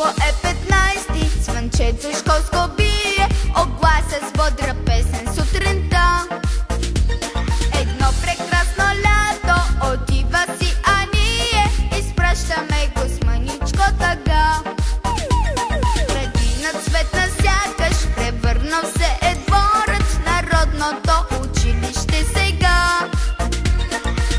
Отново е 15-ти, звънчето школско бие, оглася с бодра песен сутринта. Едно прекрасно лято отива си, а ние изпращаме го с мъничко тъга. Градина цветна сякаш, превърнал се е дворът, народното училище сега.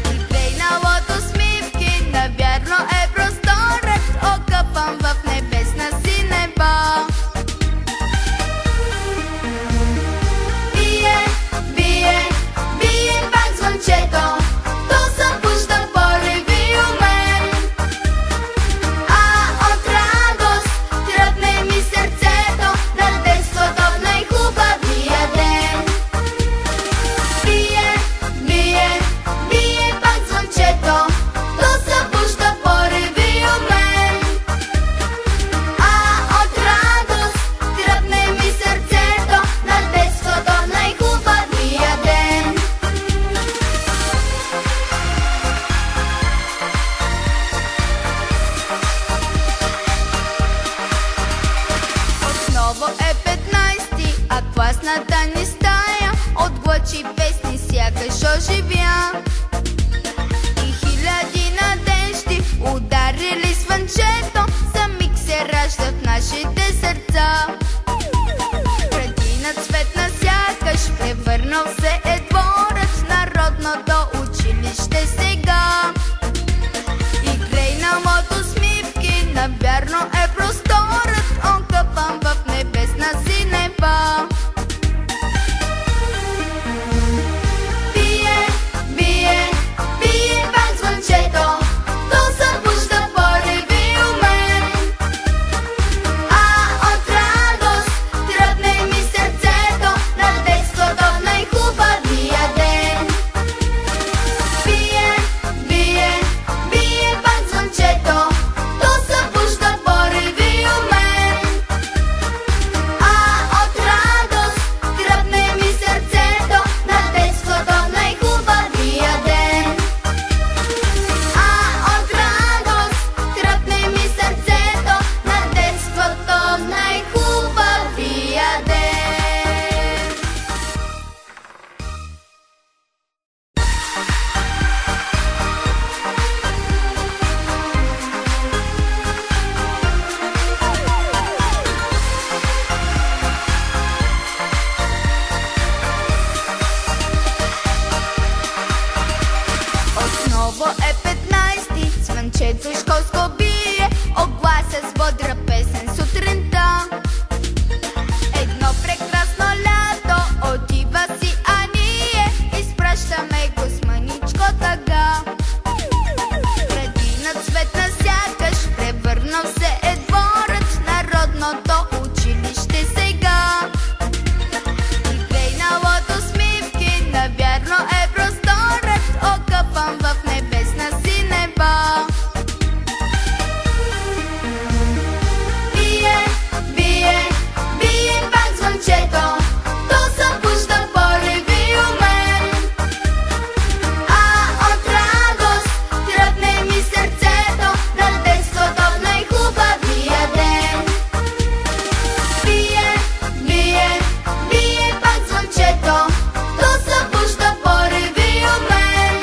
Приклейналото усмивки, навярно е просторът, окъпан в небесна си неба. Бие, бие, бие пак звънчето, то събужда пориви у мен. А от радост тръпне ми сърцето на детството в най-хубавия ден. Бие, бие, бие пак звънчето, то събужда пориви у мен. А от радост тръпне ми сърцето на детството в най-хубавия ден. Отново е 15-ти, а класната ни стая отглъчи песни сякаш оживя. И хиляди надежди ударили звънчето, за миг се раждат нашите сърца. Градина цветна сякаш, превърнал се е дворът, народното училище сега. И клейналото усмивки, навярно е просторът, окъпан в небесна си неба. Бие, бие, бие пак звънчето, то събужда пориви у мен. А от радост тръпне ми сърцето на детството в най-хубавия ден. Бие, бие, бие пак звънчето, то събужда пориви у мен. А от радост тръпне ми сърцето на детството в най-хубавия ден. А от радост тръпне ми сърцето на детството в най-хубавия ден. Отново е 15-ти, звънчето школско бие, оглася с бодра песен сутринта. Едно прекрасно лято отива си, а ние изпращаме го с мъничко тъга. Градина цветна сякаш, превърнал се е дворът, народното училище сега. И клейналото усмивки, навярно е просторът, окъпан в небесна си неба. Бие, бие, бие пак звънчето, то събужда пориви у мен. А от радост тръпне ми сърцето на детството в най-хубавия ден. Бие, бие, бие пак звънчето, то събужда пориви у мен.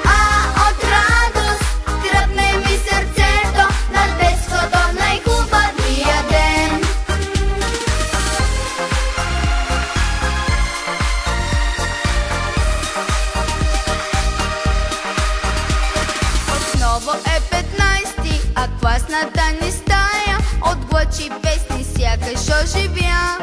А от радост тръпне ми сърцето на детството в най-хубавия ден. Отново е 15-ти, а класната ни стая отглъчи песни сякаш оживя.